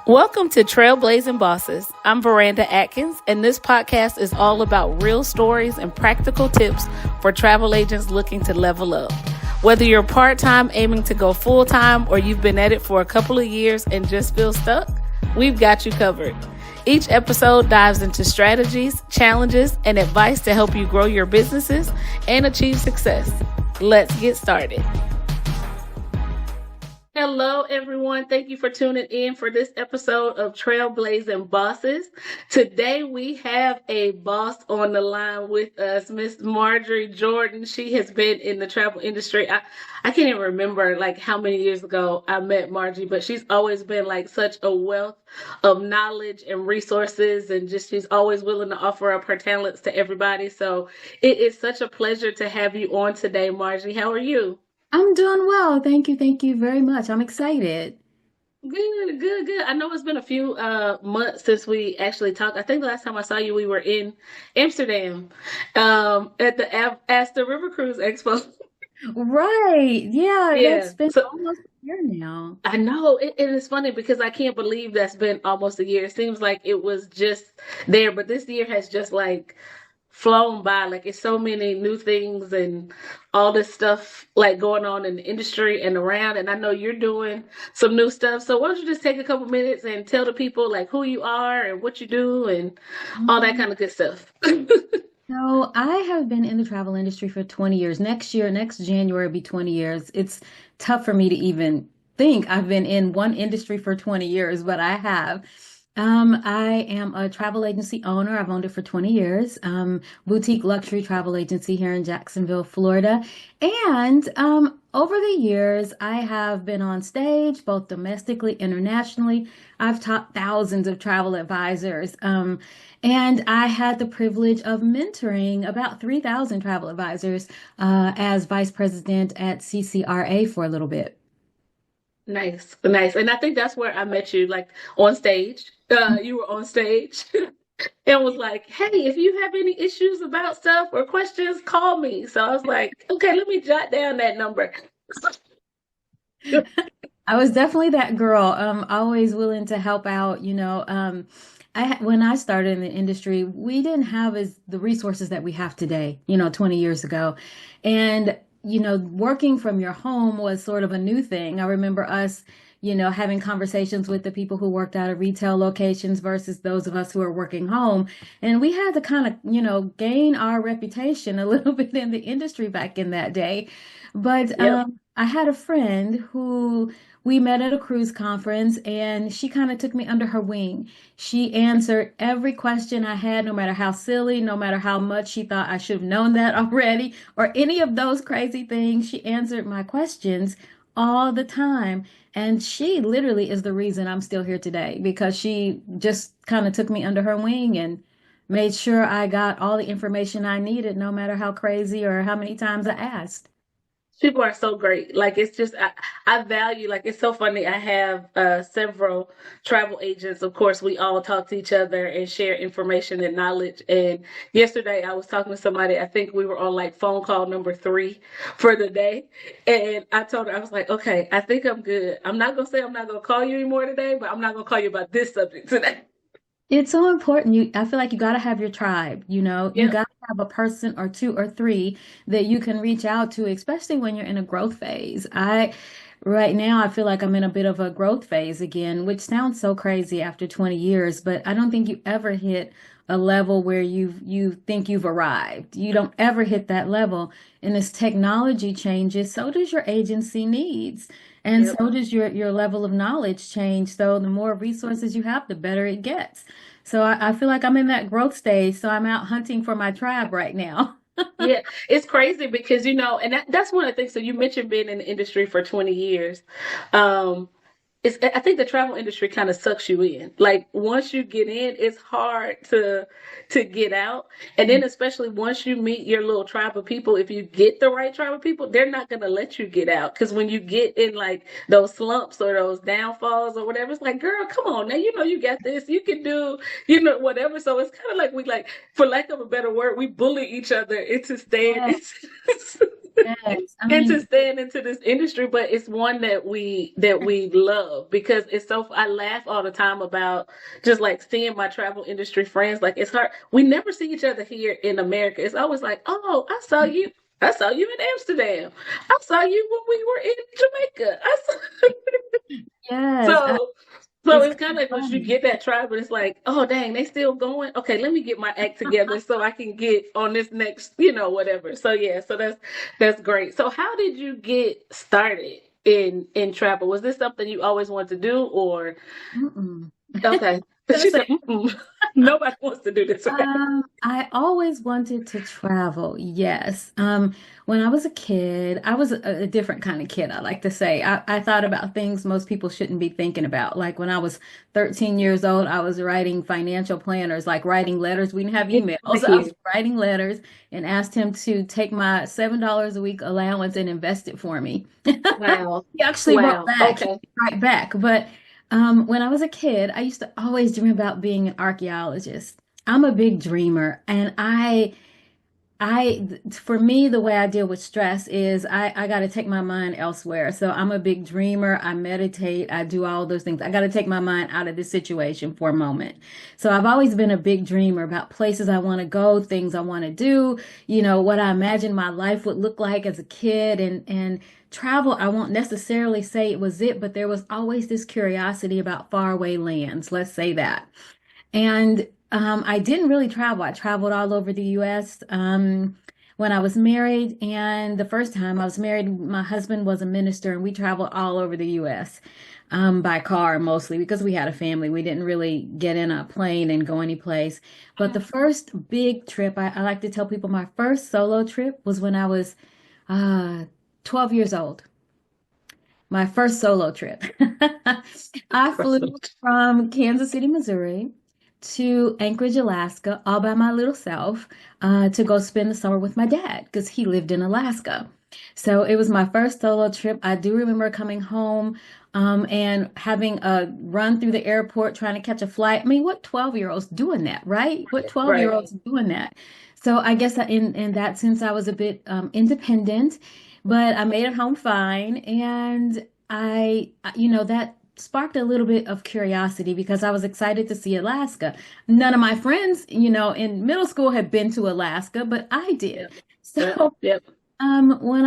Welcome to Trailblazing Bosses. I'm Veranda Atkins, and this podcast is all about real stories and practical tips for travel agents looking to level up. Whether you're part-time aiming to go full-time or you've been at it for a couple of years and just feel stuck, we've got you covered. Each episode dives into strategies, challenges, and advice to help you grow your businesses and achieve success. Let's get started. Hello, everyone. Thank you for tuning in for this episode of Trailblazing Bosses. Today, we have a boss on the line with us, Miss Margie Jordan. She has been in the travel industry. I can't even remember like how many years ago I met Margie, but she's always been like such a wealth of knowledge and resources, and just she's always willing to offer up her talents to everybody. So it is such a pleasure to have you on today, Margie. How are you? I'm doing well. Thank you. Thank you very much. I'm excited. Good. I know it's been a few months since we actually talked. I think the last time I saw you, we were in Amsterdam at the Asta River Cruise Expo. Right. Yeah, Yeah. that's been So almost a year now. I know it is funny because I can't believe that's been almost a year. It seems like it was just there, but this year has just like flown by. Like it's so many new things and all this stuff like going on in the industry and around. And I know you're doing some new stuff. So why don't you just take a couple minutes and tell the people like who you are and what you do and all that Um, kind of good stuff. So I have been in the travel industry for 20 years. Next year, next January will be 20 years. It's tough for me to even think I've been in one industry for 20 years, but I have. I am a travel agency owner. I've owned it for 20 years. Boutique luxury travel agency here in Jacksonville, Florida. And over the years, I have been on stage, both domestically, internationally. I've taught thousands of travel advisors. And I had the privilege of mentoring about 3,000 travel advisors as vice president at CCRA for a little bit. Nice. And I think that's where I met you, like on stage. You were on stage and was like, hey, if you have any issues about stuff or questions, call me. So I was like, okay, let me jot down that number. I was definitely that girl, always willing to help out. When I started in the industry, we didn't have as the resources that we have today, 20 years ago. And, working from your home was sort of a new thing. I remember us, having conversations with the people who worked out of retail locations versus those of us who are working home. And we had to kind of, gain our reputation a little bit in the industry back in that day. But Yep. I had a friend who we met at a cruise conference, and she kind of took me under her wing. She answered every question I had, no matter how silly, no matter how much she thought I should have known that already, or any of those crazy things. She answered my questions all the time. And she literally is the reason I'm still here today because she just kind of took me under her wing and made sure I got all the information I needed, no matter how crazy or how many times I asked. People are so great. Like it's just I value like it's so funny. I have several travel agents. Of course, we all talk to each other and share information and knowledge. And yesterday I was talking to somebody, I think we were on like phone call number 3 for the day. And I told her, I was like, okay, I think I'm good. I'm not gonna say I'm not gonna call you anymore today, but I'm not gonna call you about this subject today. It's so important. I feel like you got to have your tribe, you Yeah. got to have a person or two or three that you can reach out to, especially when you're in a growth phase. Right now, I feel like I'm in a bit of a growth phase again, which sounds so crazy after 20 years, but I don't think you ever hit a level where you think you've arrived. You don't ever hit that level. And as technology changes, so does your agency needs. And Yep. so does your level of knowledge change. So the more resources you have, the better it gets. So I feel like I'm in that growth stage. So I'm out hunting for my tribe right now. Yeah, it's crazy because and that's one of the things. So you mentioned being in the industry for 20 years. Um, I think the travel industry kind of sucks you in. Like once you get in, it's hard to get out. And then especially once you meet your little tribe of people, if you get the right tribe of people, they're not gonna let you get out. Because when you get in like those slumps or those downfalls or whatever, it's like, girl, come on now, you got this, you can do, whatever. So it's kind of like we like, for lack of a better word, we bully each other into staying. Yes. Yes. I and to mean, stand into this industry, but it's one that we love because it's so. I laugh all the time about just like seeing my travel industry friends. Like it's hard. We never see each other here in America. It's always like, oh, I saw you. I saw you in Amsterdam. I saw you when we were in Jamaica. yes, So so it's it's kind kind of of like once you funny. get that tribe, but it's like, oh dang, they still going. Okay, let me get my act together so I can get on this next, whatever. So yeah, so that's great. So how did you get started in travel? Was this something you always wanted to do, or Mm-mm. okay? Gonna She say said, mm-mm. Nobody wants to do this, right? I always wanted to travel. Yes. When I was a kid, I was a different kind of kid, I like to say. I thought about things most people shouldn't be thinking about. Like when I was 13 years old, I was writing financial planners, like writing letters. We didn't have Get emails. out I was here! writing letters and asked him to take my $7 a week allowance and invest it for me. Wow, He actually wrote wow. back. He Okay, wrote back. But when I was a kid, I used to always dream about being an archaeologist. I'm a big dreamer, and for me, the way I deal with stress is I got to take my mind elsewhere. So I'm a big dreamer. I meditate. I do all those things. I got to take my mind out of this situation for a moment. So I've always been a big dreamer about places I want to go, things I want to do, what I imagine my life would look like as a kid and travel. I won't necessarily say it was it, but there was always this curiosity about faraway lands. Let's say that. And I didn't really travel. I traveled all over the US when I was married. And the first time I was married, my husband was a minister, and we traveled all over the US by car mostly because we had a family. We didn't really get in a plane and go anyplace. But the first big trip, I like to tell people my first solo trip was when I was uh, 12 years old. My first solo trip. I flew from Kansas City, Missouri to Anchorage, Alaska, all by my little self, to go spend the summer with my dad because he lived in Alaska. So it was my first solo trip. I do remember coming home, and having a run through the airport trying to catch a flight. I mean, what 12-year-olds doing that, right? What right. 12-year-olds doing that? So I guess in that sense, I was a bit independent, but I made it home fine. And that sparked a little bit of curiosity because I was excited to see Alaska. None of my friends, in middle school had been to Alaska, but I did. Yep, yep, So yep. when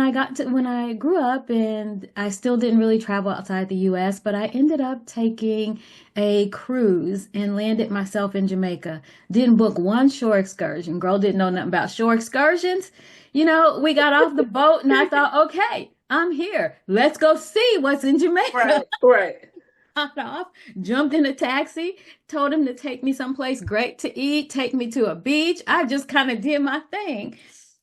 I grew up, and I still didn't really travel outside the US, but I ended up taking a cruise and landed myself in Jamaica. Didn't book one shore excursion. Girl didn't know nothing about shore excursions. We got off the boat and I thought, okay, I'm here. Let's go see what's in Jamaica. Right, right. Got off, jumped in a taxi, told him to take me someplace great to eat, take me to a beach. I just kind of did my thing.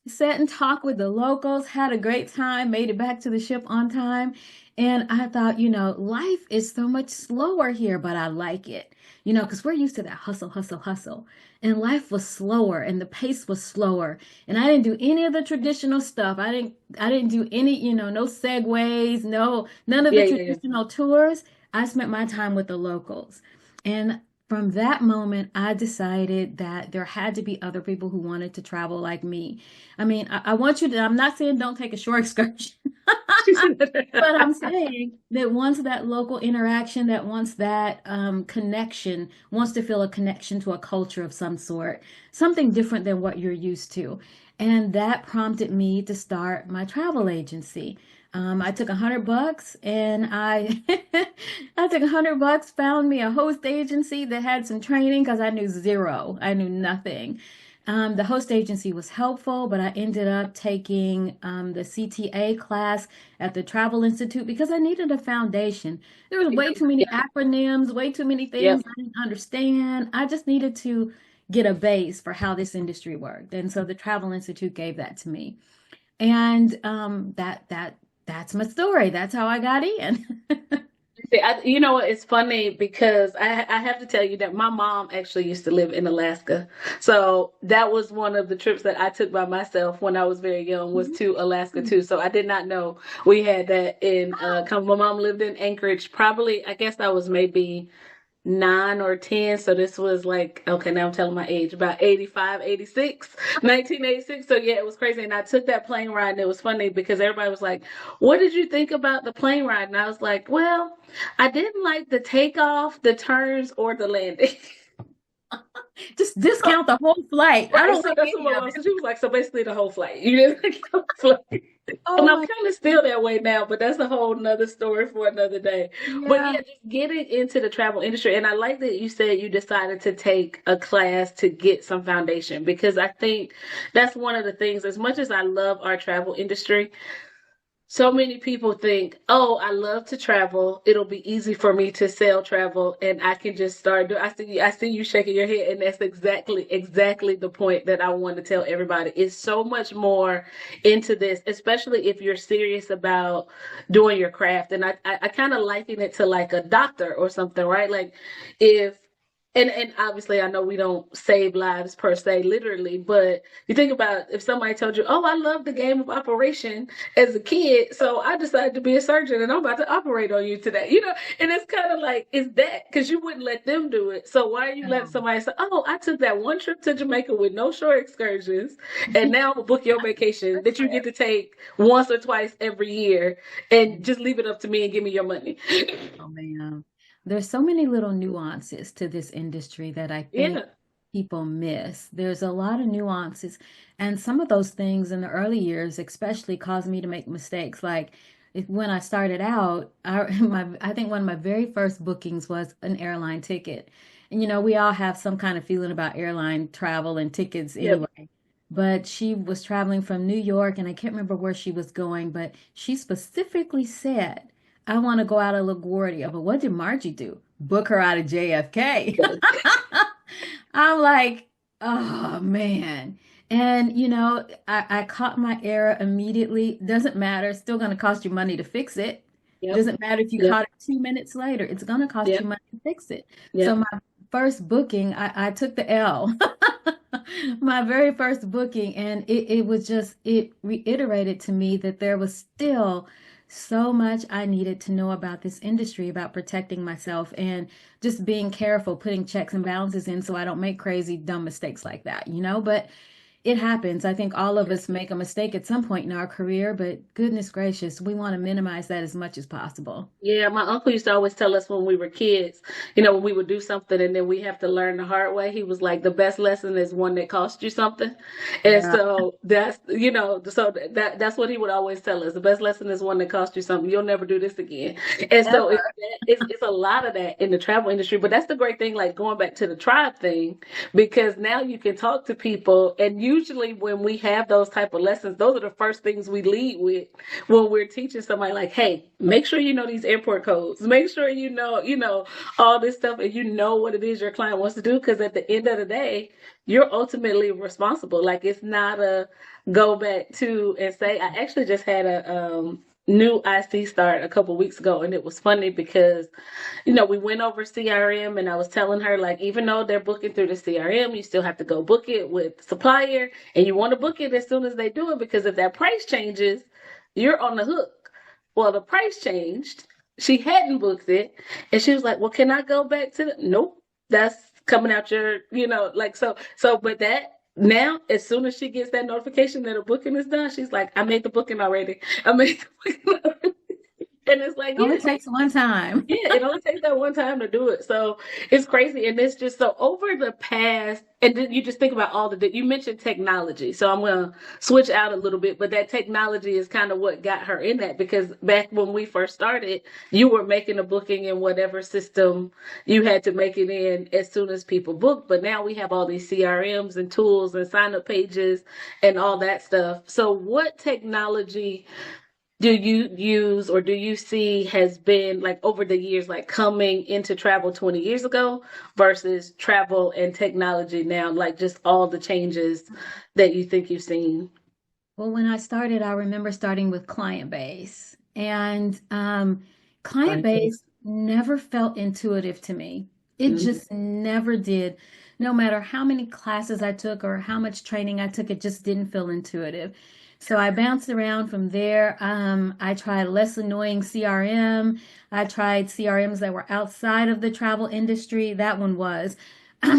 Sat and talked with the locals, had a great time, made it back to the ship on time. And I thought, life is so much slower here, but I like it, because we're used to that hustle, hustle, hustle. And life was slower and the pace was slower. And I didn't do any of the traditional stuff. I didn't do any, no segways, none of the Yeah, yeah, yeah. traditional tours. I spent my time with the locals. And from that moment, I decided that there had to be other people who wanted to travel like me. I mean, I want you to, I'm not saying don't take a shore excursion, She said, but I'm saying that wants that local interaction, that wants that connection, wants to feel a connection to a culture of some sort, something different than what you're used to. And that prompted me to start my travel agency. I took $100 and I took $100, found me a host agency that had some training because I knew zero. I knew nothing. The host agency was helpful, but I ended up taking the CTA class at the Travel Institute because I needed a foundation. There was way too many yeah, acronyms, way too many yeah. things I didn't understand. I just needed to get a base for how this industry worked. And so the Travel Institute gave that to me. And that's my story. That's how I got in. See, you know what? It's funny because I have to tell you that my mom actually used to live in Alaska. So that was one of the trips that I took by myself when I was very young was to Alaska too. So I did not know we had that in my mom lived in Anchorage. Probably, I guess I was maybe nine or 10. So this was like, okay, now I'm telling my age, about 85, 86, 1986. So yeah, it was crazy. And I took that plane ride and it was funny because everybody was like, what did you think about the plane ride? And I was like, well, I didn't like the takeoff, the turns, or the landing. Just discount the whole flight. I Right. don't So like that's what any my of mom it. said. She was like, so basically the whole flight. You didn't like the whole flight. Oh And I'm my, kind of still that way now, but that's a whole nother story for another day. But yeah. yeah, just getting into the travel industry. And I like that you said you decided to take a class to get some foundation because I think that's one of the things, as much as I love our travel industry, so many people think, oh, I love to travel. It'll be easy for me to sell travel and I can just start doing I see you shaking your head and that's exactly the point that I want to tell everybody. It's so much more into this, especially if you're serious about doing your craft. And I kind of liken it to like a doctor or something, right? Like if and obviously I know we don't save lives per se literally, but you think about if somebody told you, "Oh, I love the game of operation as a kid, so I decided to be a surgeon and I'm about to operate on you today." And it's kind of like, is that because you wouldn't let them do it? So why are you letting No. somebody say, "Oh, I took that one trip to Jamaica with no shore excursions, and now I'm gonna book your vacation that you get to take once or twice every year, and just leave it up to me and give me your money." Oh man, there's so many little nuances to this industry that I think Yeah. people miss. There's a lot of nuances, and some of those things in the early years, especially, caused me to make mistakes. Like when I started out, I think one of my very first bookings was an airline ticket. And we all have some kind of feeling about airline travel and tickets Yep. anyway. But she was traveling from New York, and I can't remember where she was going, but she specifically said, I want to go out of LaGuardia. But what did Margie do? Book her out of JFK. I'm like, oh man. And I caught my error immediately. Doesn't matter. It's still going to cost you money to fix it. Yep. Doesn't matter if you Yep. caught it 2 minutes later. It's going to cost you Yep. money to fix it. So Yep. my first booking, I took the L. My very first booking, and it was just, it reiterated to me that there was still so much I needed to know about this industry, about protecting myself and just being careful, putting checks and balances in so I don't make crazy, dumb mistakes like that. But it happens. I think all of Yep. us make a mistake at some point in our career, but goodness gracious, we want to minimize that as much as possible. Yeah, my uncle used to always tell us when we were kids, when we would do something and then we have to learn the hard way. He was like, the best lesson is one that cost you something. And Yeah. so that's what he would always tell us. The best lesson is one that cost you something. You'll never do this again. And so Ever. it's a lot of that in the travel industry. But that's the great thing, like going back to the tribe thing, because now you can talk to people. And usually when we have those type of lessons, those are the first things we lead with when we're teaching somebody like, hey, make sure you know these airport codes. Make sure you know all this stuff and you know what it is your client wants to do. Because at the end of the day, you're ultimately responsible. Like it's not a go back to and say. I actually just had a new IC start a couple weeks ago, and it was funny because we went over CRM, and I was telling her like even though they're booking through the CRM, you still have to go book it with the supplier, and you want to book it as soon as they do it because if that price changes, you're on the hook. Well, the price changed. She hadn't booked it. And she was like, well, can I go back to the nope. That's coming out like but that now as soon as she gets that notification that a booking is done, she's like, I made the booking already. I made the booking already. And it's like, Only yeah, takes one time. yeah, it only takes that one time to do it. So it's crazy. And it's just so over the past, and then you just think about all you mentioned technology. So I'm going to switch out a little bit, but that technology is kind of what got her in that because back when we first started, you were making a booking in whatever system you had to make it in as soon as people booked. But now we have all these CRMs and tools and sign up pages and all that stuff. So what technology do you use or do you see has been like over the years, like coming into travel 20 years ago versus travel and technology now, like just all the changes that you think you've seen? Well, when I started, I remember starting with client base, and client Right. base never felt intuitive to me. It Mhm. just never did. No matter how many classes I took or how much training I took, it just didn't feel intuitive. So I bounced around from there. I tried less annoying CRM. I tried CRMs that were outside of the travel industry. That one was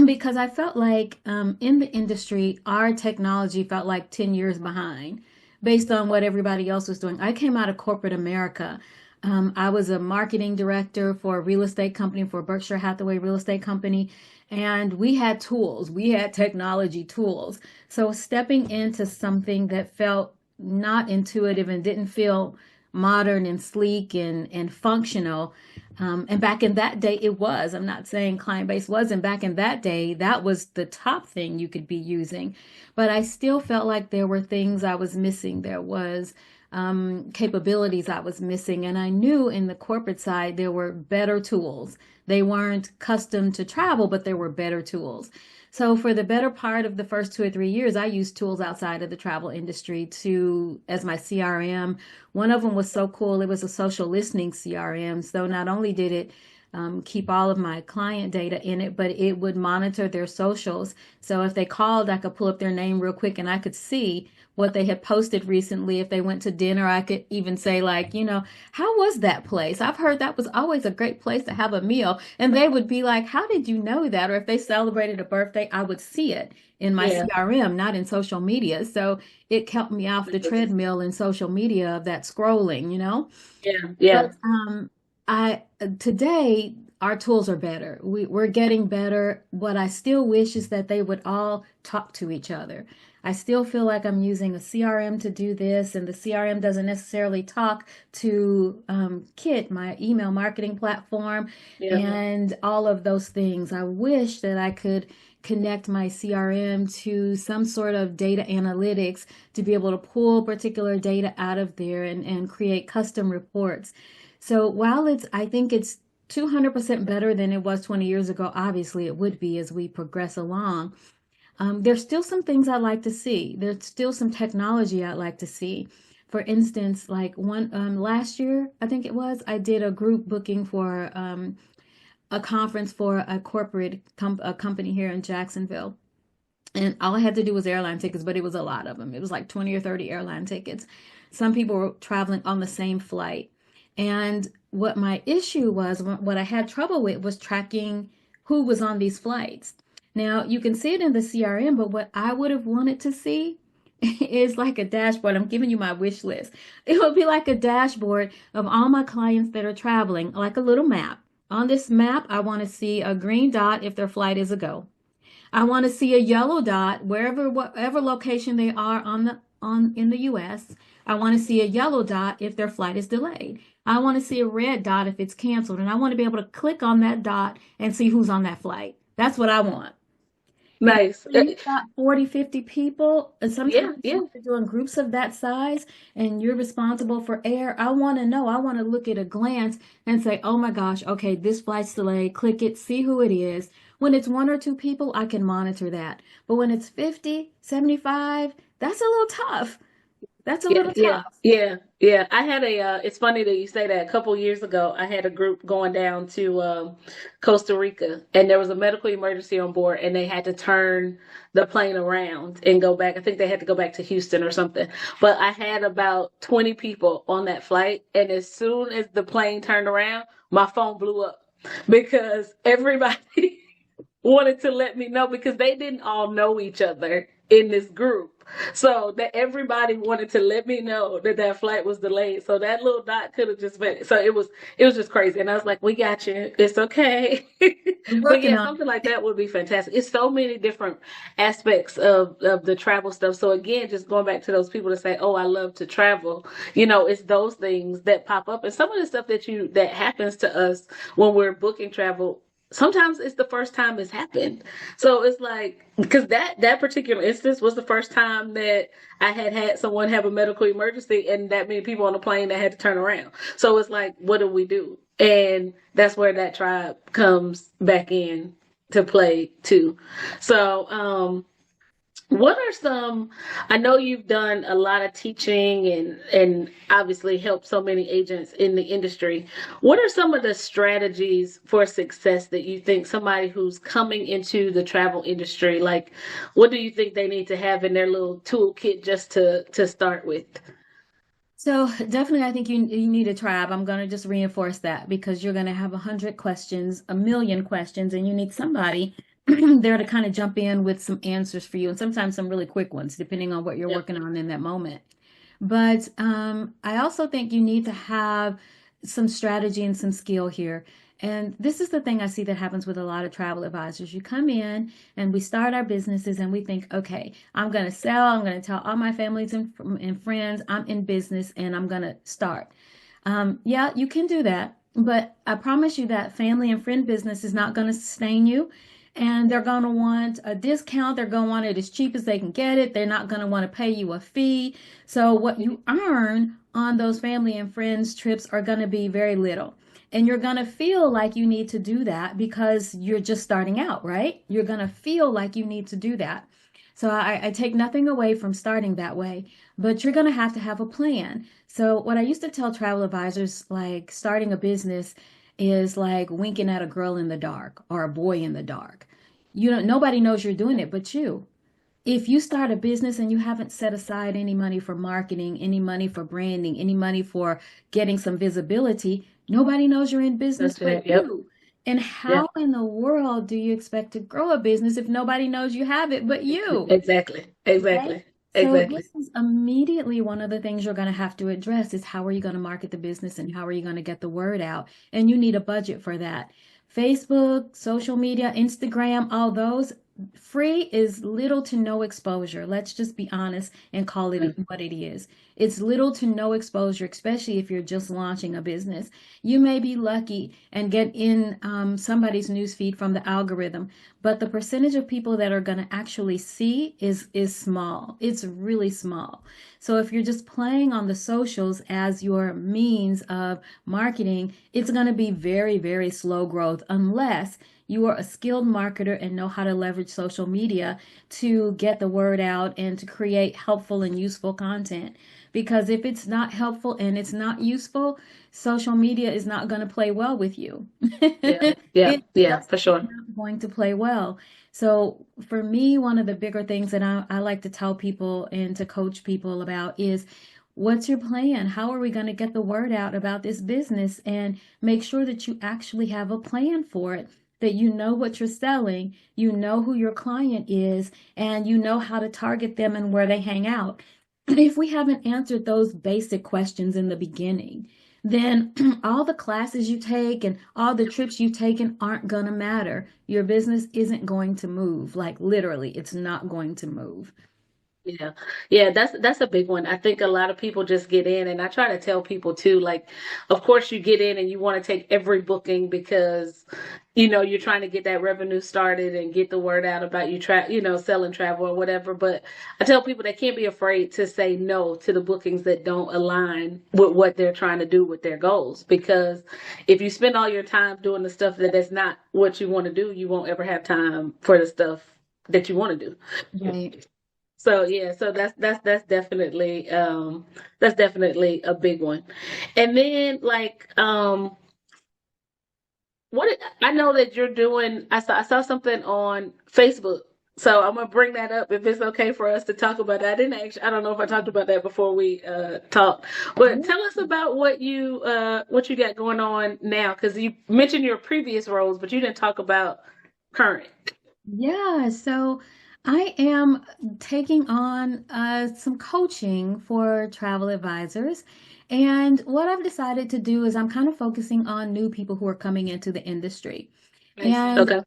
because I felt like in the industry, our technology felt like 10 years behind based on what everybody else was doing. I came out of corporate America. I was a marketing director for a real estate company, for Berkshire Hathaway Real Estate Company, and we had tools, we had technology tools. So stepping into something that felt not intuitive and didn't feel modern and sleek and functional. And back in that day, it was. I'm not saying client base wasn't. Back in that day, that was the top thing you could be using. But I still felt like there were things I was missing. There was capabilities I was missing. And I knew in the corporate side, there were better tools. They weren't custom to travel, but there were better tools. So for the better part of the first 2 or 3 years, I used tools outside of the travel industry to as my CRM. One of them was so cool. It was a social listening CRM. So not only did it keep all of my client data in it, but it would monitor their socials. So if they called, I could pull up their name real quick and I could see what they had posted recently. If they went to dinner, I could even say, like, how was that place? I've heard that was always a great place to have a meal. And they would be like, how did you know that? Or if they celebrated a birthday, I would see it in my Yeah, CRM, not in social media. So it kept me off the treadmill in social media of that scrolling. yeah, yeah, But I today our tools are better. We're getting better. What I still wish is that they would all talk to each other. I still feel like I'm using a CRM to do this, and the CRM doesn't necessarily talk to Kit, my email marketing platform, yeah, and all of those things. I wish that I could connect my CRM to some sort of data analytics to be able to pull particular data out of there and create custom reports. So while I think it's 200% better than it was 20 years ago. Obviously, it would be as we progress along. There's still some things I'd like to see. There's still some technology I'd like to see. For instance, like one last year, I think it was, I did a group booking for a conference for a a company here in Jacksonville. And all I had to do was airline tickets, but it was a lot of them. It was like 20 or 30 airline tickets. Some people were traveling on the same flight. And what my issue was, what I had trouble with was tracking who was on these flights. Now, you can see it in the CRM, but what I would have wanted to see is like a dashboard. I'm giving you my wish list. It would be like a dashboard of all my clients that are traveling, like a little map. On this map, I want to see a green dot if their flight is a go. I want to see a yellow dot wherever whatever location they are on in the US. I want to see a yellow dot if their flight is delayed. I want to see a red dot if it's canceled, and I want to be able to click on that dot and see who's on that flight. That's what I want. And nice. when you've got 40, 50 people, and Yeah, sometimes yeah, when you're doing groups of that size and you're responsible for air, I want to know. I want to look at a glance and say, oh my gosh, okay, this flight's delayed. Click it, see who it is. When it's one or two people, I can monitor that. But when it's 50, 75, that's a little tough. That's a yeah, little yeah, tough. yeah, yeah. I had it's funny that you say that. A couple years ago, I had a group going down to Costa Rica, and there was a medical emergency on board, and they had to turn the plane around and go back. I think they had to go back to Houston or something. But I had about 20 people on that flight, and as soon as the plane turned around, my phone blew up because everybody wanted to let me know because they didn't all know each other in this group. So that everybody wanted to let me know that that flight was delayed. So that little dot could have just been. So it was just crazy. And I was like, "We got you. It's okay." We're But working yeah, on something like that would be fantastic. It's so many different aspects of the travel stuff. So again, just going back to those people that say, "Oh, I love to travel," it's those things that pop up, and some of the stuff that happens to us when we're booking travel sometimes it's the first time it's happened. So it's like because that particular instance was the first time that I had someone have a medical emergency and that many people on the plane that had to turn around. So it's like, what do we do? And that's where that tribe comes back in to play too. So What are some, I know you've done a lot of teaching and obviously helped so many agents in the industry. What are some of the strategies for success that you think somebody who's coming into the travel industry, like what do you think they need to have in their little toolkit just to start with? So definitely, I think you need a tribe. I'm going to just reinforce that because you're going to have 100 questions, a million questions, and you need somebody there to kind of jump in with some answers for you, and sometimes some really quick ones, depending on what you're Yep. working on in that moment. But I also think you need to have some strategy and some skill here. And this is the thing I see that happens with a lot of travel advisors. You come in and we start our businesses and we think, okay, I'm going to sell, I'm going to tell all my families and friends I'm in business and I'm going to start. Yeah, you can do that. But I promise you that family and friend business is not going to sustain you. And they're going to want a discount. They're going to want it as cheap as they can get it. They're not going to want to pay you a fee. So what you earn on those family and friends trips are going to be very little. And you're going to feel like you need to do that because you're just starting out, right? You're going to feel like you need to do that. So I take nothing away from starting that way, but you're going to have a plan. So what I used to tell travel advisors, like starting a business is like winking at a girl in the dark or a boy in the dark. You know, nobody knows you're doing it but you. If you start a business and you haven't set aside any money for marketing, any money for branding, any money for getting some visibility, nobody knows you're in business That's but it. Yep. you. And Yep. how in the world do you expect to grow a business if nobody knows you have it but you? Exactly. Right? Exactly. So Exactly. this is immediately one of the things you're going to have to address is how are you going to market the business and how are you going to get the word out? And you need a budget for that. Facebook, social media, Instagram, all those free is little to no exposure. Let's just be honest and call it what it is. It's little to no exposure, especially if you're just launching a business. You may be lucky and get in somebody's newsfeed from the algorithm, but the percentage of people that are going to actually see is small. It's really small. So if you're just playing on the socials as your means of marketing, it's going to be very, very slow growth unless you are a skilled marketer and know how to leverage social media to get the word out and to create helpful and useful content. Because if it's not helpful and it's not useful, social media is not going to play well with you. Yeah. Yeah. It Yeah. just For is sure. not going to play well. So for me, one of the bigger things that I like to tell people and to coach people about is what's your plan? How are we going to get the word out about this business and make sure that you actually have a plan for it, that you know what you're selling, you know who your client is, and you know how to target them and where they hang out. If we haven't answered those basic questions in the beginning, then all the classes you take and all the trips you've taken aren't going to matter. Your business isn't going to move. Like literally, it's not going to move. Yeah. Yeah, that's a big one. I think a lot of people just get in and I try to tell people too, like, of course you get in and you want to take every booking because, you're trying to get that revenue started and get the word out about selling travel or whatever. But I tell people they can't be afraid to say no to the bookings that don't align with what they're trying to do with their goals. Because if you spend all your time doing the stuff that is not what you want to do, you won't ever have time for the stuff that you want to do. Right. So yeah, so that's definitely a big one. And then like I know that you're doing I saw something on Facebook. So I'm gonna bring that up if it's okay for us to talk about that. I don't know if I talked about that before we talked. But tell us about what you got going on now because you mentioned your previous roles, but you didn't talk about current. Yeah, so I am taking on some coaching for travel advisors. And what I've decided to do is I'm kind of focusing on new people who are coming into the industry. Nice. And Okay.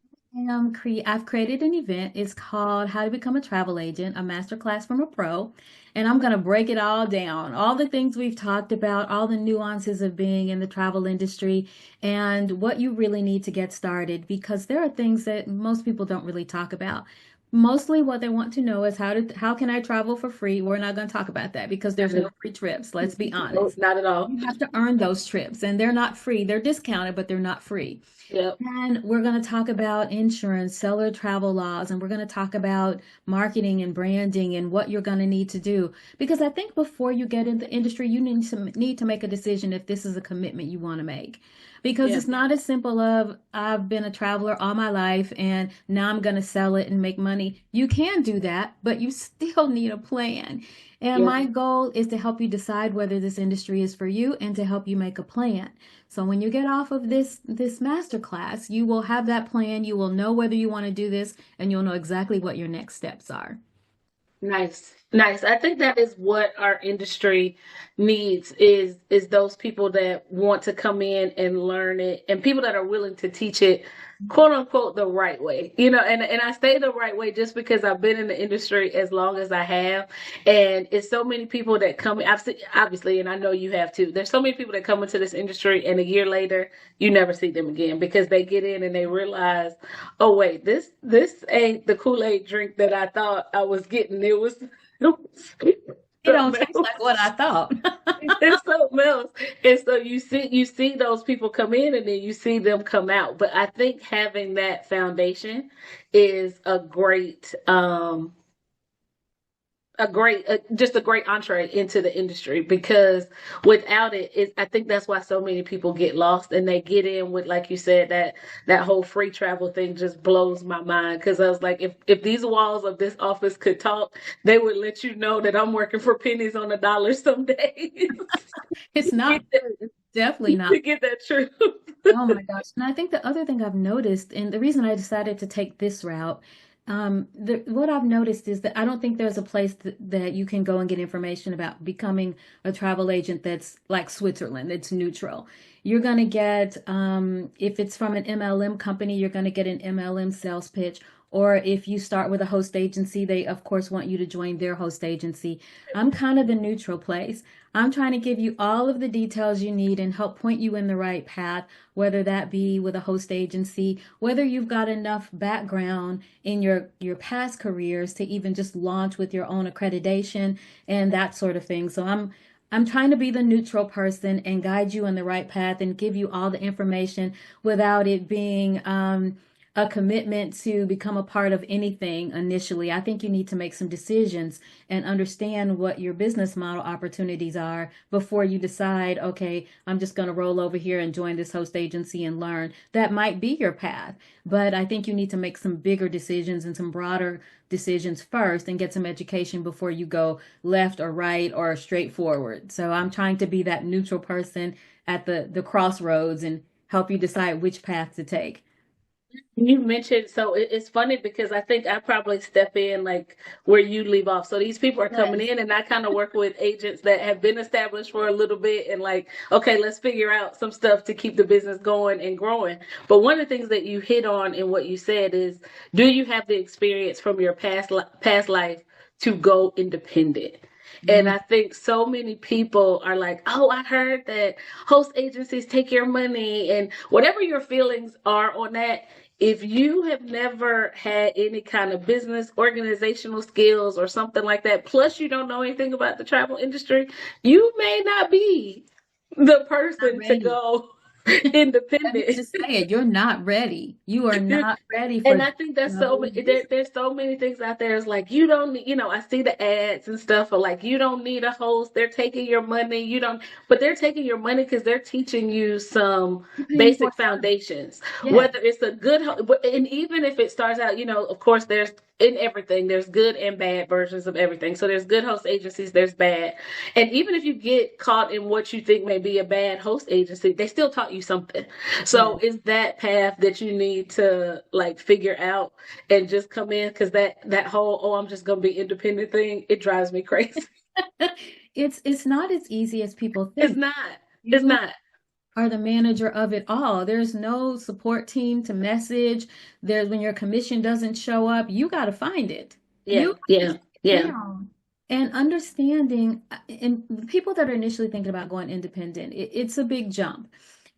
I've created an event. It's called How to Become a Travel Agent, a masterclass from a pro. And I'm going to break it all down, all the things we've talked about, all the nuances of being in the travel industry, and what you really need to get started because there are things that most people don't really talk about. Mostly what they want to know is how can I travel for free? We're not going to talk about that because there's no free trips. Let's be No, honest. not at all. You have to earn those trips and they're not free. They're discounted, but they're not free. Yep. And we're going to talk about insurance, seller travel laws, and we're going to talk about marketing and branding and what you're going to need to do. Because I think before you get in the industry, you need to make a decision if this is a commitment you want to make. Because Yeah. it's not as simple of I've been a traveler all my life and now I'm going to sell it and make money. You can do that, but you still need a plan. And Yeah. my goal is to help you decide whether this industry is for you and to help you make a plan. So when you get off of this master class, you will have that plan, you will know whether you want to do this, and you'll know exactly what your next steps are. Nice. Nice. I think that is what our industry needs is those people that want to come in and learn it and people that are willing to teach it quote unquote the right way. And I say the right way just because I've been in the industry as long as I have. And it's so many people that come I've seen obviously, and I know you have too. There's so many people that come into this industry and a year later you never see them again because they get in and they realize, oh wait, this ain't the Kool-Aid drink that I thought I was getting. It don't Something taste like what else. I thought. It's something else. And so you see those people come in and then you see them come out. But I think having that foundation is just a great entree into the industry because without it, I think that's why so many people get lost and they get in with, like you said, that whole free travel thing just blows my mind because I was like, if these walls of this office could talk, they would let you know that I'm working for pennies on a dollar some days. It's You not get that, true. It's definitely not. you get that truth. Oh my gosh. And I think the other thing I've noticed, and the reason I decided to take this route, what I've noticed is that I don't think there's a place that you can go and get information about becoming a travel agent that's like Switzerland, that's neutral. You're going to get, if it's from an MLM company, you're going to get an MLM sales pitch. Or if you start with a host agency, they of course want you to join their host agency. I'm kind of the neutral place. I'm trying to give you all of the details you need and help point you in the right path, whether that be with a host agency, whether you've got enough background in your past careers to even just launch with your own accreditation and that sort of thing. So I'm trying to be the neutral person and guide you in the right path and give you all the information without it being a commitment to become a part of anything initially. I think you need to make some decisions and understand what your business model opportunities are before you decide, okay, I'm just going to roll over here and join this host agency and learn. That might be your path, but I think you need to make some bigger decisions and some broader decisions first and get some education before you go left or right or straight forward. So I'm trying to be that neutral person at the crossroads and help you decide which path to take. You mentioned, so it's funny because I think I probably step in like where you leave off. So these people are coming Yes. in, and I kind of work with agents that have been established for a little bit, and like, okay, let's figure out some stuff to keep the business going and growing. But one of the things that you hit on in what you said is, do you have the experience from your past life to go independent? And Mm, I think so many people are like, oh, I heard that host agencies take your money and whatever your feelings are on that. If you have never had any kind of business organizational skills or something like that, plus you don't know anything about the travel industry, you may not be the not person to ready. go Let me independent. just say it. You're not ready. You are not ready for And this I think there's so level many of business. there's so many things out there. It's like you don't need, I see the ads and stuff for like you don't need a host. They're taking your money. You don't, but they're taking your money because they're teaching you some You're paying for basic service. foundations. Yes. Whether it's a good and even if it starts out, of course there's in everything there's good and bad versions of everything. So there's good host agencies, there's bad. And even if you get caught in what you think may be a bad host agency, they still taught you something. So Yes. is that path that you need to like figure out and just come in because that whole I'm just gonna be independent thing, it drives me crazy. It's not as easy as people It's think. not. It's You not. are the manager of it all. There's no support team to message. There's when your commission doesn't show up, you got to find it. You Yeah, have to yeah, track it yeah. down. And understanding, and the people that are initially thinking about going independent, it's a big jump.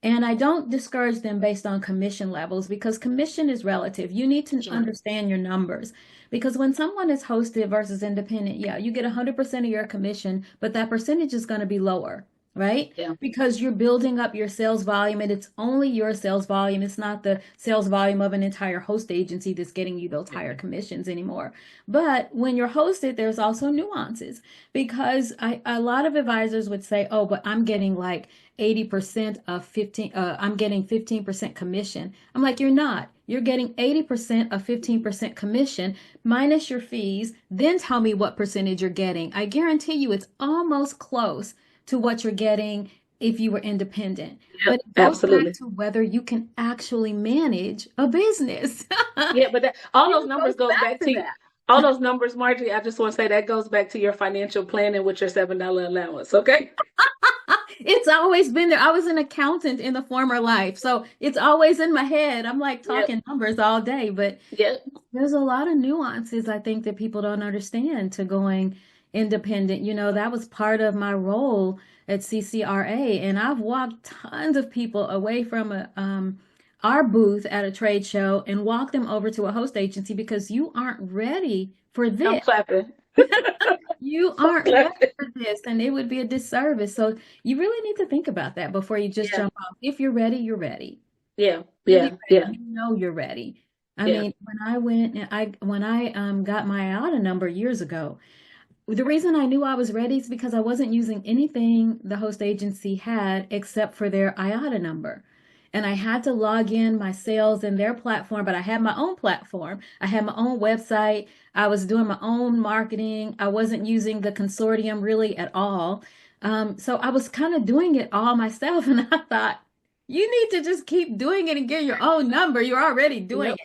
And I don't discourage them based on commission levels because commission is relative. You need to Sure. understand your numbers. Because when someone is hosted versus independent, yeah, you get 100% of your commission, but that percentage is going to be lower, right? Yeah. Because you're building up your sales volume and it's only your sales volume. It's not the sales volume of an entire host agency that's getting you those higher commissions anymore. But when you're hosted, there's also nuances because a lot of advisors would say, oh, but I'm getting like 80% of 15, I'm getting 15% commission. I'm like, you're not. You're getting 80% of 15% commission minus your fees. Then tell me what percentage you're getting. I guarantee you it's almost close to what you're getting if you were independent. But Yep. it goes back Absolutely. to whether you can actually manage a business. Yeah, but all those It numbers goes goes back back to to that. all those numbers, Margie. I just want to say that goes back to your financial planning with your $7 allowance. Okay. It's always been there. I was an accountant in the former life, so it's always in my head. I'm like Yep. talking numbers all day, but Yep. there's a lot of nuances I think that people don't understand to going independent. That was part of my role at CCRA, and I've walked tons of people away from our booth at a trade show and walked them over to a host agency because you aren't ready for I'm this. clapping. You I'm aren't ready clapping. for this, and it would be a disservice. So you really need to think about that before you just Yeah. jump off. If you're ready, you're ready. Yeah. Really Yeah. Yeah. ready. You know you're ready. I Yeah. mean, when I got my IATA number years ago, the reason I knew I was ready is because I wasn't using anything the host agency had except for their IATA number. And I had to log in my sales in their platform, but I had my own platform. I had my own website. I was doing my own marketing. I wasn't using the consortium really at all. So I was kind of doing it all myself. And I thought, you need to just keep doing it and get your own number. You're already doing Yep.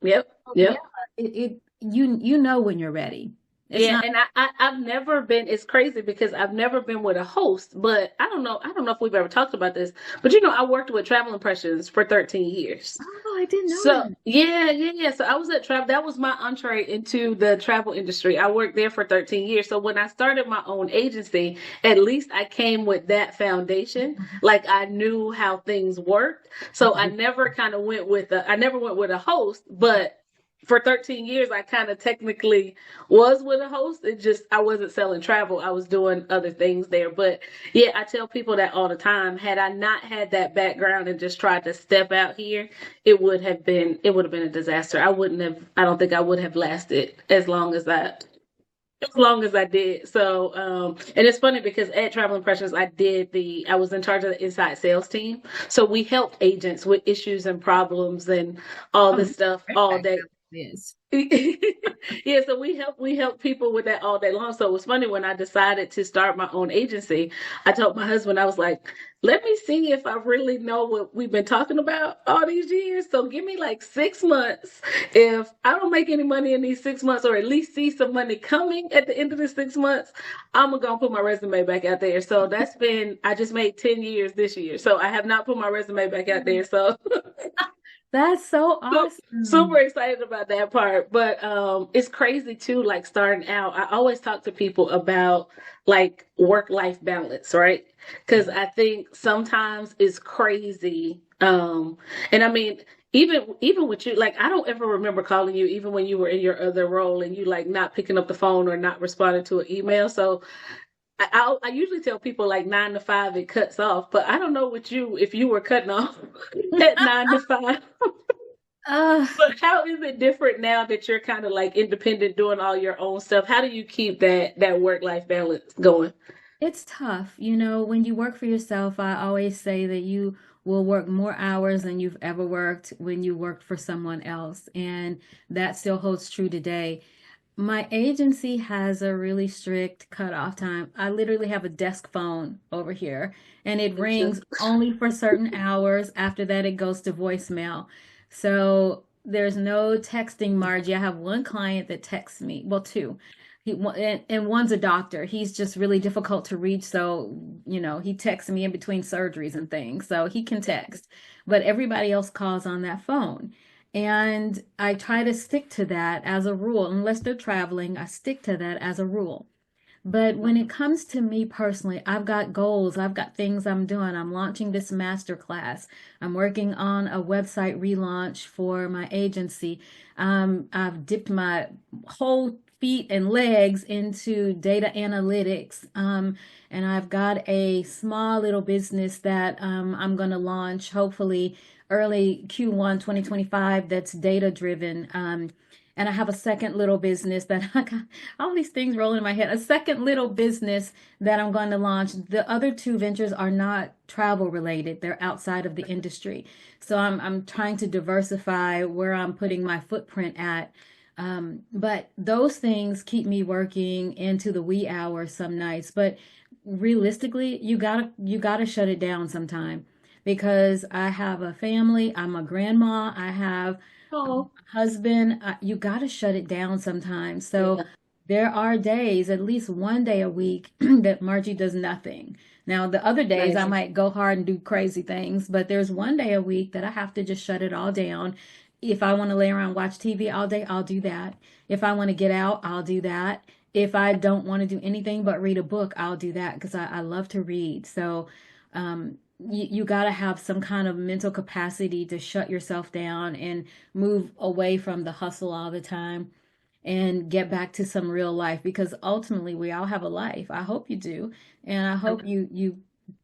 it. Yep. So, yeah, Yep. you know when you're ready. It's Yeah, not. and I've never been, it's crazy because I've never been with a host, but I don't know if we've ever talked about this, but I worked with Travel Impressions for 13 years. Oh, I didn't know So that. yeah, yeah, yeah. So I was at travel. That was my entree into the travel industry. I worked there for 13 years. So when I started my own agency, at least I came with that foundation. Like I knew how things worked. So I never kind of went with I never went with a host, but for 13 years I kind of technically was with a host. It just I wasn't selling travel. I was doing other things there. But yeah, I tell people that all the time. Had I not had that background and just tried to step out here, it would have been a disaster. I don't think I would have lasted as long as I did. So and it's funny because at Travel Impressions I was in charge of the inside sales team. So we helped agents with issues and problems and all Oh, this you stuff great all day. background with this. Yeah, so we help people with that all day long. So it was funny when I decided to start my own agency. I told my husband, I was like, let me see if I really know what we've been talking about all these years. So give me like 6 months. If I don't make any money in these 6 months, or at least see some money coming at the end of the 6 months, I'm gonna go put my resume back out there. So I just made 10 years this year. So I have not put my resume back out there. So That's so So super awesome. excited about that part. But it's crazy too, like starting out. I always talk to people about like work-life balance, right? Because I think sometimes it's crazy. And I mean, even with you, like I don't ever remember calling you, even when you were in your other role and you like not picking up the phone or not responding to an email. So I usually tell people like 9 to 5 it cuts off, but I don't know with you if you were cutting off at 9 to 5. Uh, But how is it different now that you're kind of like independent, doing all your own stuff? How do you keep that work life balance going? it's tough. When you work for yourself, I always say that you will work more hours than you've ever worked when you worked for someone else. And that still holds true today. My agency has a really strict cutoff time. I literally have a desk phone over here, and it Me too. rings only for certain hours. After that, it goes to voicemail. So there's no texting, Margie. I have one client that texts me, well, two. And one's a doctor. He's just really difficult to reach. So, he texts me in between surgeries and things. So he can text, but everybody else calls on that phone. And I try to stick to that as a rule. Unless they're traveling, I stick to that as a rule. But when it comes to me personally, I've got goals, I've got things I'm doing. I'm launching this master class. I'm working on a website relaunch for my agency. I've dipped my whole feet and legs into data analytics. And I've got a small little business that I'm going to launch hopefully early Q1 2025 that's data driven. And I have a second little business that I got all these things rolling in my head. A second little business that I'm going to launch. The other two ventures are not travel related. They're outside of the industry. So I'm trying to diversify where I'm putting my footprint at. But those things keep me working into the wee hours some nights. But realistically, you gotta shut it down sometime because I have a family. I'm a grandma. I have Oh, husband, you got to shut it down sometimes. So yeah. there are days, at least one day a week, that Margie does nothing. Now, the other days I Nice. might go hard and do crazy things, but there's one day a week that I have to just shut it all down. If I want to lay around and watch TV all day, I'll do that. If I want to get out, I'll do that. If I don't want to do anything but read a book, I'll do that because I love to read. So, you got to have some kind of mental capacity to shut yourself down and move away from the hustle all the time and get back to some real life because ultimately we all have a life. I hope you do. And I hope you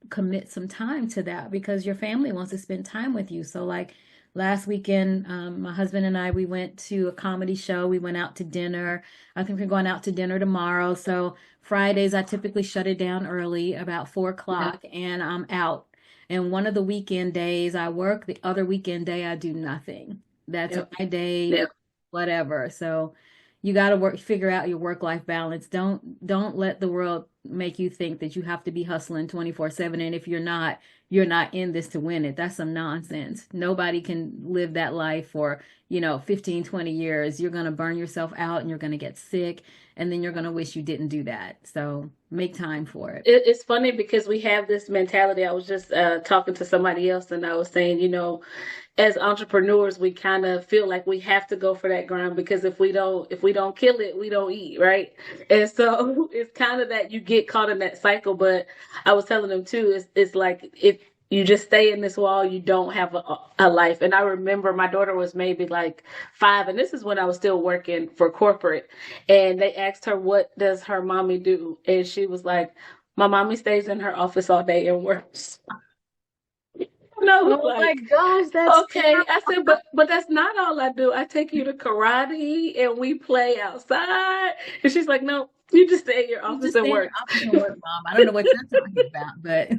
commit some time to that because your family wants to spend time with you. So like last weekend, my husband and I we went to a comedy show. We went out to dinner. I think we're going out to dinner tomorrow. So Fridays I typically shut it down early, about 4 o'clock, and I'm out. And one of the weekend days I work, the other weekend day I do nothing. That's Yep. my day, Yep. whatever. So you got to figure out your work-life balance. Don't let the world make you think that you have to be hustling 24/7. And if you're not in this to win it. That's some nonsense. Nobody can live that life for, 15, 20 years. You're going to burn yourself out and you're going to get sick and then you're going to wish you didn't do that. So make time for it. It's funny because we have this mentality. I was just talking to somebody else, and I was saying, as entrepreneurs, we kind of feel like we have to go for that grind because if we don't kill it, we don't eat, right? And so it's kind of that you get caught in that cycle. But I was telling them too, it's like if you just stay in this wall, you don't have a life. And I remember my daughter was maybe like 5, and this is when I was still working for corporate. And they asked her, "What does her mommy do?" And she was like, "My mommy stays in her office all day and works." And I was Oh my like, gosh, that's okay. terrible. I said, but that's not all I do. I take you to karate and we play outside. And she's like, no, you just stay in your You office just and stay in your work. office and work, mom. I don't know what you're talking about, but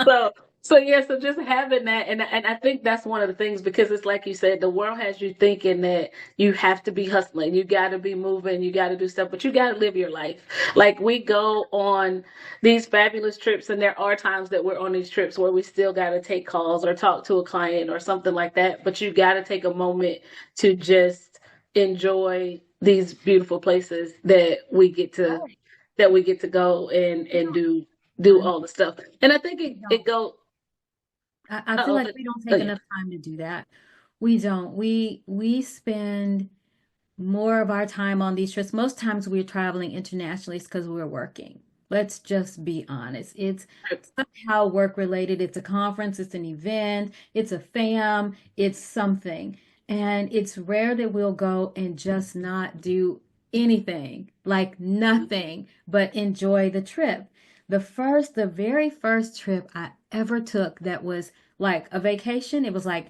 So so yeah, so just having that, and I think that's one of the things because it's like you said, the world has you thinking that you have to be hustling, you got to be moving, you got to do stuff, but you got to live your life. Like we go on these fabulous trips, and there are times that we're on these trips where we still got to take calls or talk to a client or something like that, but you got to take a moment to just enjoy these beautiful places right. that we get to go We and don't, do all the stuff. And I think we it don't. go. I feel Uh like oh. we don't Oh take yeah. enough time to do that. We don't. We spend more of our time on these trips. Most times we're traveling internationally because we're working. Let's just be honest. It's somehow work related. It's a conference, it's an event, it's a fam, it's something. And it's rare that we'll go and just not do anything, like nothing, but enjoy the trip. The very first trip I ever took that was like a vacation, it was like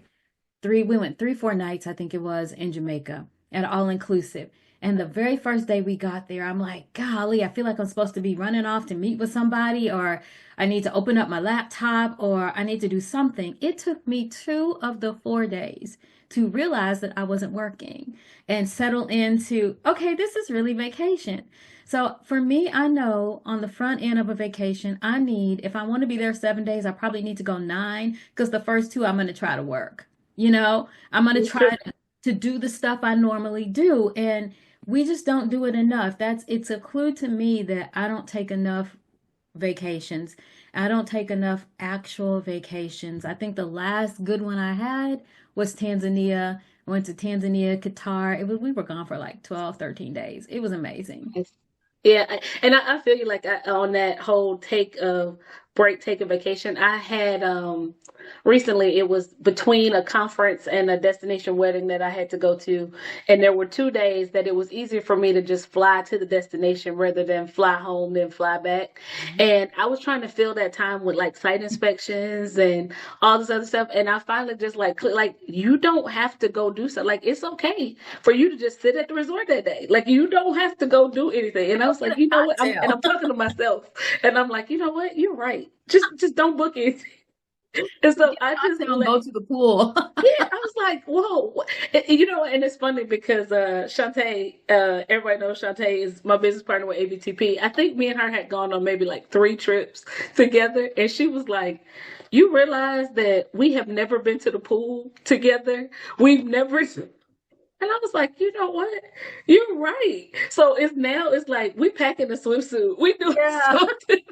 we went 3, 4 nights, I think it was, in Jamaica at all inclusive. And the very first day we got there, I'm like, golly, I feel like I'm supposed to be running off to meet with somebody, or I need to open up my laptop, or I need to do something. It took me 2 of the 4 days to realize that I wasn't working and settle into, okay, this is really vacation. So for me, I know on the front end of a vacation, if I want to be there 7 days, I probably need to go 9 because the first 2 I'm going to try to work. I'm going to It's true. try to do the stuff I normally do. And we just don't do it enough. It's a clue to me that I don't take enough vacations. I don't take enough actual vacations. I think the last good one I had was Tanzania. I went to Tanzania, Qatar. We were gone for like 12, 13 days. It was amazing. Yes. Yeah, I feel you like on that whole take of break, take a vacation. I had recently it was between a conference and a destination wedding that I had to go to, and there were 2 days that it was easier for me to just fly to the destination rather than fly home then fly back. And I was trying to fill that time with like site inspections and all this other stuff, and I finally just like you don't have to go do something. Like it's okay for you to just sit at the resort that day. Like you don't have to go do anything. And I Go was get like, a you know what? I'm cocktail. talking to myself, and I'm like, you know what? You're right. Just don't book it. And so Get I a just cocktail and let. go to the pool. Yeah, I was like, whoa. And it's funny because Shantae, everybody knows Shantae is my business partner with ABTP. I think me and her had gone on maybe like 3 trips together, and she was like, you realize that we have never been to the pool together? We've never. And I was like, you know what? You're right. So it's like we packing a swimsuit. We doing Yeah, something.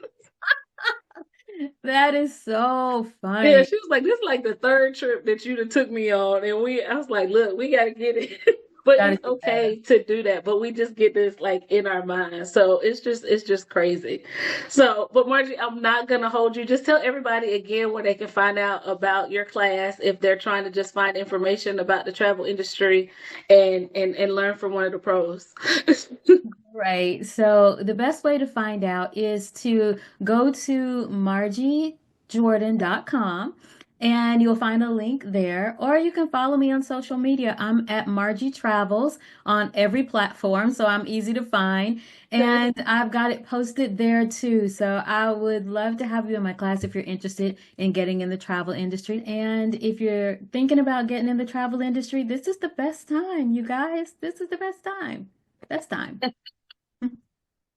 that is so Yeah, funny. she was like, this is like the third trip that you done took me on. And I was like, look, we gotta get it. But Gotta it's get better. okay to do that. But we just get this like in our minds. So it's just crazy. So, but Margie, I'm not gonna hold you. Just tell everybody again where they can find out about your class if they're trying to just find information about the travel industry and learn from one of the pros. Right. So the best way to find out is to go to margiejordan.com and you'll find a link there, or you can follow me on social media. I'm at Margie Travels on every platform, so I'm easy to find. Okay. And I've got it posted there too. So I would love to have you in my class if you're interested in getting in the travel industry. And if you're thinking about getting in the travel industry, this is the best time, you guys. This is the best time. Best time.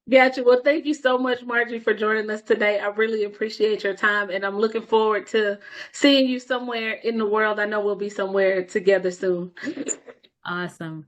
Gotcha. Well, thank you so much, Margie, for joining us today. I really appreciate your time, and I'm looking forward to seeing you somewhere in the world. I know we'll be somewhere together soon. Awesome.